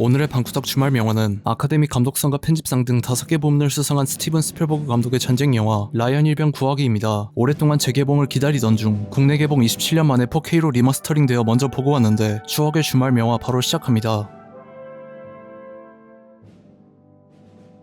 오늘의 방구석 주말 명화는 아카데미 감독상과 편집상 등 5개 부문을 수상한 스티븐 스필버그 감독의 전쟁 영화 라이언 일병 구하기입니다. 오랫동안 재개봉을 기다리던 중 국내 개봉 27년 만에 4K로 리마스터링되어 먼저 보고 왔는데 추억의 주말 명화 바로 시작합니다.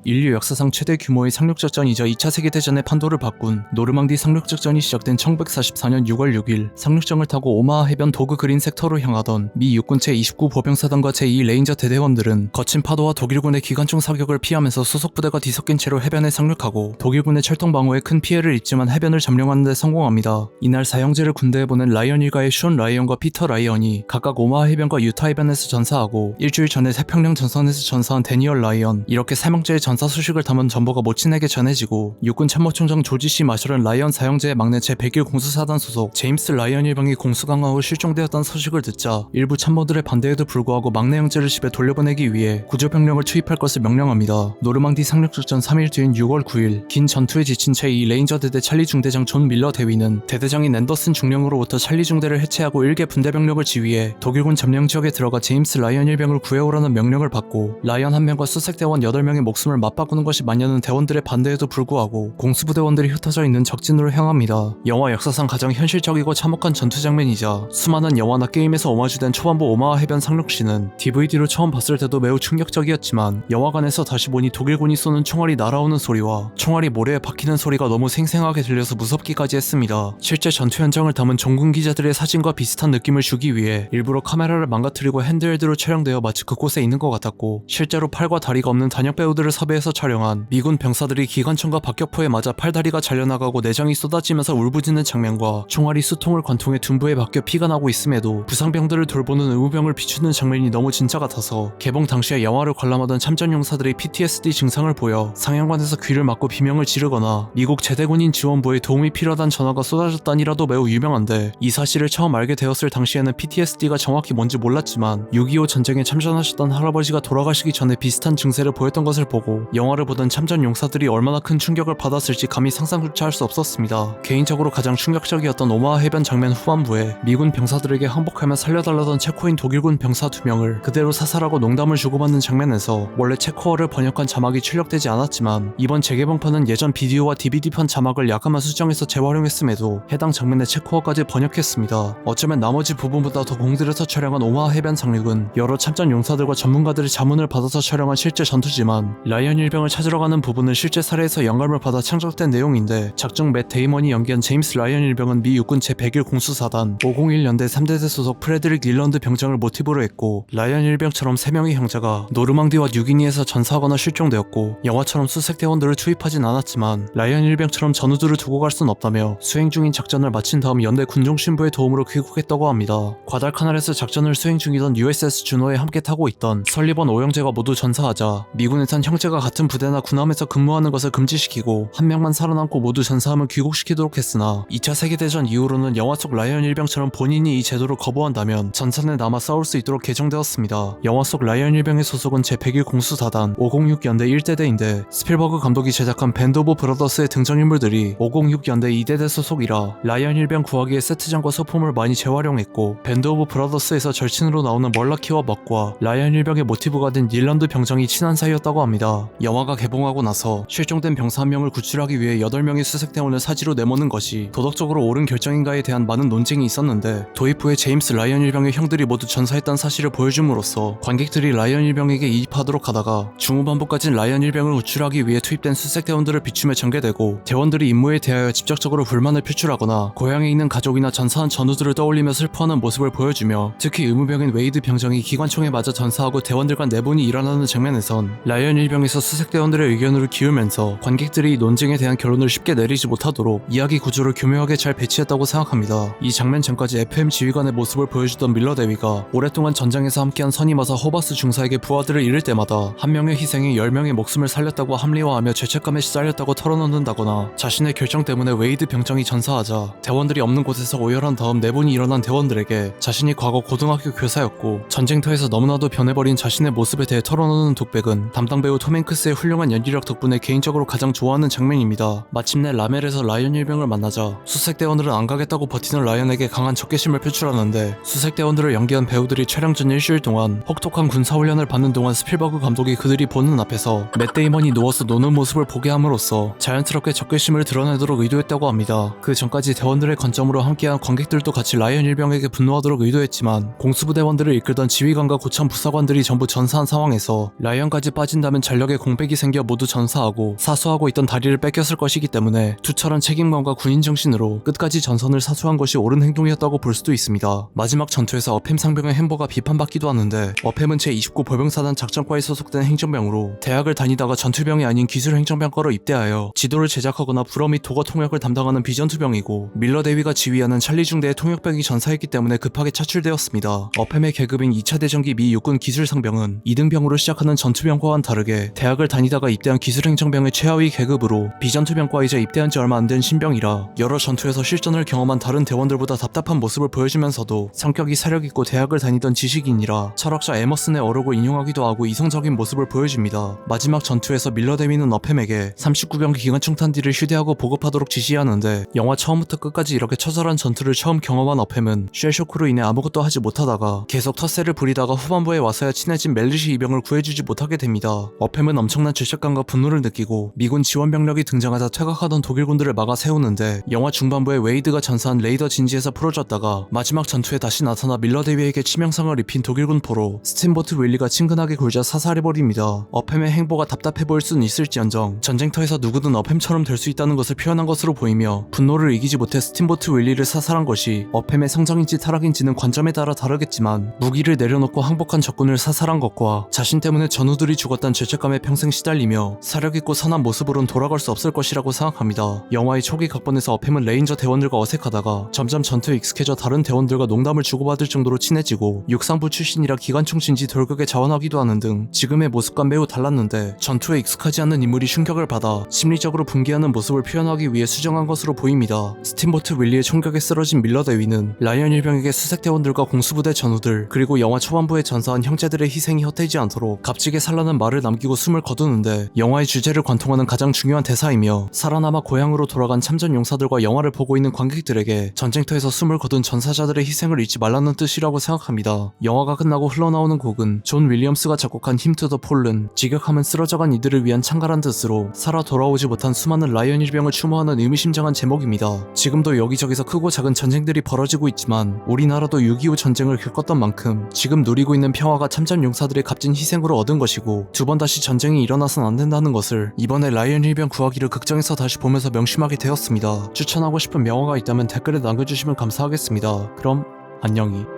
인류 역사상 최대 규모의 상륙작전이자 2차 세계대전의 판도를 바꾼 노르망디 상륙작전이 시작된 1944년 6월 6일 상륙정을 타고 오마하 해변 도그 그린 섹터로 향하던 미 육군 제29 보병사단과 제2 레인저 대대원들은 거친 파도와 독일군의 기관총 사격을 피하면서 수속 부대가 뒤섞인 채로 해변에 상륙하고 독일군의 철통 방어에 큰 피해를 입지만 해변을 점령하는 데 성공합니다. 이날 사형제를 군대에 보낸 라이언 일가의 숀 라이언과 피터 라이언이 각각 오마하 해변과 유타 해변에서 전사하고 일주일 전에 태평양 전선에서 전사한 데니얼 라이언, 이렇게 3형제의 전사 소식을 담은 전보가 모친에게 전해지고 육군 참모총장 조지 C 마셜은 라이언 사형제의 막내 제101 공수사단 소속 제임스 라이언 일병이 공수 강화 후 실종되었다는 소식을 듣자 일부 참모들의 반대에도 불구하고 막내 형제를 집에 돌려보내기 위해 구조병력을 투입할 것을 명령합니다. 노르망디 상륙작전 3일 뒤인 6월 9일 긴 전투에 지친 제2 레인저 대대 찰리 중대장 존 밀러 대위는 대대장인 앤더슨 중령으로부터 찰리 중대를 해체하고 1개 분대 병력을 지휘해 독일군 점령 지역에 들어가 제임스 라이언 일병을 구해오라는 명령을 받고 라이언 한 명과 수색대원 8명의 목숨을 맞바꾸는 것이 마냐는 대원들의 반대에도 불구하고 공수부대원들이 흩어져 있는 적진으로 향합니다. 영화 역사상 가장 현실적이고 참혹한 전투 장면이자 수많은 영화나 게임에서 오마주된 초반부 오마하 해변 상륙시는 DVD로 처음 봤을 때도 매우 충격적이었지만 영화관에서 다시 보니 독일군이 쏘는 총알이 날아오는 소리와 총알이 모래에 박히는 소리가 너무 생생하게 들려서 무섭기까지 했습니다. 실제 전투 현장을 담은 종군 기자들의 사진과 비슷한 느낌을 주기 위해 일부러 카메라를 망가뜨리고 핸드헬드로 촬영되어 마치 그곳에 있는 것 같았고, 실제로 팔과 다리가 없는 단역 배우들을 섭외해서 촬영한 미군 병사들이 기관총과 박격포에 맞아 팔다리가 잘려나가고 내장이 쏟아지면서 울부짖는 장면과 총알이 수통을 관통해 둔부에 박혀 피가 나고 있음에도 부상병들을 돌보는 의무병을 비추는 장면이 너무 진짜 같아서 개봉 당시에 영화를 관람하던 참전용사들이 PTSD 증상을 보여 상영관에서 귀를 막고 비명을 지르거나 미국 제대군인 지원부에 도움이 필요하다는 전화가 쏟아졌다니라도 매우 유명한데, 이 사실을 처음 알게 되었을 당시에는 PTSD가 정확히 뭔지 몰랐지만 6.25 전쟁에 참전하셨던 할아버지가 돌아가시기 전에 비슷한 증세를 보였던 것을 보고 영화를 보던 참전 용사들이 얼마나 큰 충격을 받았을지 감히 상상조차 할 수 없었습니다. 개인적으로 가장 충격적이었던 오마하 해변 장면 후반부에 미군 병사들에게 항복하며 살려달라던 체코인 독일군 병사 2명을 그대로 사살하고 농담을 주고받는 장면에서 원래 체코어를 번역한 자막이 출력되지 않았지만 이번 재개봉판은 예전 비디오와 DVD판 자막을 약간만 수정해서 재활용했음에도 해당 장면의 체코어까지 번역했습니다. 어쩌면 나머지 부분보다 더 공들여서 촬영한 오마하 해변 상륙은 여러 참전 용사들과 전문가들의 자문을 받아서 촬영한 실제 전투지만 라이언 일병을 찾으러 가는 부분은 실제 사례에서 영감을 받아 창작된 내용인데, 작중 맷 데이먼이 연기한 제임스 라이언 일병은 미 육군 제101 공수사단 501연대 3대대 소속 프레드릭 릴런드 병장을 모티브로 했고, 라이언 일병처럼 3명의 형제가 노르망디와 뉴기니에서 전사하거나 실종되었고 영화처럼 수색대원들을 투입하진 않았지만 라이언 일병처럼 전우들을 두고 갈 순 없다며 수행 중인 작전을 마친 다음 연대 군종 신부의 도움으로 귀국했다고 합니다. 과달카날에서 작전을 수행 중이던 USS 주노에 함께 타고 있던 설리번 5형제가 모두 전사하자 미군에선 형제가 같은 부대나 군함에서 근무하는 것을 금지시키고 한 명만 살아남고 모두 전사함을 귀국시키도록 했으나 2차 세계대전 이후로는 영화 속 라이언 일병처럼 본인이 이 제도를 거부한다면 전선에 남아 싸울 수 있도록 개정되었습니다. 영화 속 라이언 일병의 소속은 제101 공수사단 506연대 1대대인데 스필버그 감독이 제작한 밴드 오브 브라더스의 등장인물들이 506연대 2대대 소속이라 라이언 일병 구하기의 세트장과 소품을 많이 재활용했고, 밴드 오브 브라더스에서 절친으로 나오는 멀라키와 먹과 라이언 일병의 모티브가 된 닐런드 병장이 친한 사이였다고 합니다. 영화가 개봉하고 나서 실종된 병사 한 명을 구출하기 위해 8명의 수색대원을 사지로 내모는 것이 도덕적으로 옳은 결정인가에 대한 많은 논쟁이 있었는데, 도입 후에 제임스 라이언 일병의 형들이 모두 전사했다는 사실을 보여줌으로써 관객들이 라이언 일병에게 이입하도록 하다가 중후반부까진 라이언 일병을 구출하기 위해 투입된 수색대원들을 비춤에 전개되고, 대원들이 임무에 대하여 직접적으로 불만을 표출하거나 고향에 있는 가족이나 전사한 전우들을 떠올리며 슬퍼하는 모습을 보여주며, 특히 의무병인 웨이드 병장이 기관총에 맞아 전사하고 대원들 간 내분이 일어나는 장면에선 라이언 일병에서 수색대원들의 의견으로 기울면서 관객들이 이 논쟁에 대한 결론을 쉽게 내리지 못하도록 이야기 구조를 교묘하게 잘 배치했다고 생각합니다. 이 장면 전까지 FM 지휘관의 모습을 보여주던 밀러 대위가 오랫동안 전장에서 함께한 선임하사 호바스 중사에게 부하들을 잃을 때마다 한 명의 희생이 10명의 목숨을 살렸다고 합리화하며 죄책감에 시달렸다고 털어놓는다거나, 자신의 결정 때문에 웨이드 병장이 전사하자 대원들이 없는 곳에서 오열한 다음 내분이 일어난 대원들에게 자신이 과거 고등학교 교사였고 전쟁터에서 너무나도 변해버린 자신의 모습에 대해 털어놓는 독백은 담당 배우 톰 행크스의 훌륭한 연기력 덕분에 개인적으로 가장 좋아하는 장면입니다. 마침내 라멜에서 라이언 일병을 만나자 수색대원들은 안 가겠다고 버티는 라이언에게 강한 적개심을 표출하는데, 수색대원들을 연기한 배우들이 촬영 전 일주일 동안 혹독한 군사훈련을 받는 동안 스필버그 감독이 그들이 보는 앞에서 맷 데이먼이 누워서 노는 모습을 보게 함으로써 자연스럽게 적개심을 드러내도록 의도했다고 합니다. 그 전까지 대원들의 관점으로 함께한 관객들도 같이 라이언 일병에게 분노하도록 의도했지만, 공수부대원들을 이끌던 지휘관과 고참 부사관들이 전부 전사한 상황에서 라이언까지 빠진다면 전력에 공백이 생겨 모두 전사하고 사수하고 있던 다리를 뺏겼을 것이기 때문에 투철한 책임감과 군인 정신으로 끝까지 전선을 사수한 것이 옳은 행동이었다고 볼 수도 있습니다. 마지막 전투에서 어팸 상병의 햄버가 비판받기도 하는데, 어팸은 제29 보병사단 작전과에 소속된 행정병으로 대학을 다니다가 전투병이 아닌 기술행정병과로 입대하여 지도를 제작하거나 불어 및 도거 통역을 담당하는 비전투병이고, 밀러 대위가 지휘하는 찰리 중대의 통역병이 전사했기 때문에 급하게 차출되었습니다. 어팸의 계급인 2차 대전기 미 육군 기술상병은 2등병으로 시작하는 전투병과와는 다르게 대학을 다니다가 입대한 기술행정병의 최하위 계급으로 비전투병과이자 입대한 지 얼마 안 된 신병이라 여러 전투에서 실전을 경험한 다른 대원들보다 답답한 모습을 보여주면서도 성격이 사력있고 대학을 다니던 지식인이라 철학자 에머슨의 어록을 인용하기도 하고 이성적인 모습을 보여줍니다. 마지막 전투에서 밀러 대위는 어팸에게 39병기 기관총 탄디를 휴대하고 보급하도록 지시하는데, 영화 처음부터 끝까지 이렇게 처절한 전투를 처음 경험한 어팸은 쉘쇼크로 인해 아무것도 하지 못하다가 계속 텃세를 부리다가 후반부에 와서야 친해진 멜리시 이병을 구해주지 못하게 됩니다. 어팸은 엄청난 죄책감과 분노를 느끼고 미군 지원 병력이 등장하자 퇴각하던 독일군들을 막아 세우는데, 영화 중반부에 웨이드가 전사한 레이더 진지에서 풀어졌다가 마지막 전투에 다시 나타나 밀러 대위에게 치명상을 입힌 독일군 포로 스팀보트 윌리가 친근하게 굴자 사살해버립니다. 어팸의 행보가 답답해 보일 수는 있을지언정 전쟁터에서 누구든 어팸처럼 될 수 있다는 것을 표현한 것으로 보이며, 분노를 이기지 못해 스팀보트 윌리를 사살한 것이 어팸의 성장인지 타락인지는 관점에 따라 다르겠지만, 무기를 내려놓고 항복한 적군을 사살한 것과 자신 때문에 전우들이 죽었단 죄책감에 평생 시달리며 사력있고 선한 모습으론 돌아갈 수 없을 것이라고 생각합니다. 영화의 초기 각본에서 어팸은 레인저 대원들과 어색하다가 점점 전투에 익숙해져 다른 대원들과 농담을 주고받을 정도로 친해지고, 육상부 출신이라 기관총 진지 돌격에 자원하기도 하는 등 지금의 모습과 매우 달랐는데, 전투에 익숙하지 않는 인물이 충격을 받아 심리적으로 붕괴하는 모습을 표현하기 위해 수정한 것으로 보입니다. 스팀보트 윌리의 총격에 쓰러진 밀러 대위는 라이언 일병에게 수색대원들과 공수부대 전우들 그리고 영화 초반부에 전사한 형제들의 희생이 헛되지 않도록 값지게 살라는 말을 남기고 숨을 거두는데, 영화의 주제를 관통하는 가장 중요한 대사이며, 살아남아 고향으로 돌아간 참전 용사들과 영화를 보고 있는 관객들에게 전쟁터에서 숨을 거둔 전사자들의 희생을 잊지 말라는 뜻이라고 생각합니다. 영화가 끝나고 흘러나오는 곡은 존 윌리엄스가 작곡한 힘 투 더 폴른, 직역하면 쓰러져간 이들을 위한 창가란 뜻으로 살아 돌아오지 못한 수많은 라이언 일병을 추모하는 의미심장한 제목입니다. 지금도 여기저기서 크고 작은 전쟁들이 벌어지고 있지만, 우리나라도 6.25 전쟁을 겪었던 만큼 지금 누리고 있는 평화가 참전 용사들의 값진 희생으로 얻은 것이고, 두 번 다시 전쟁이 일어나선 안 된다는 것을 이번에 라이언 일병 구하기를 극장에서 다시 보면서 명심하게 되었습니다. 추천하고 싶은 명화가 있다면 댓글에 남겨주시면 감사하겠습니다. 그럼 안녕히.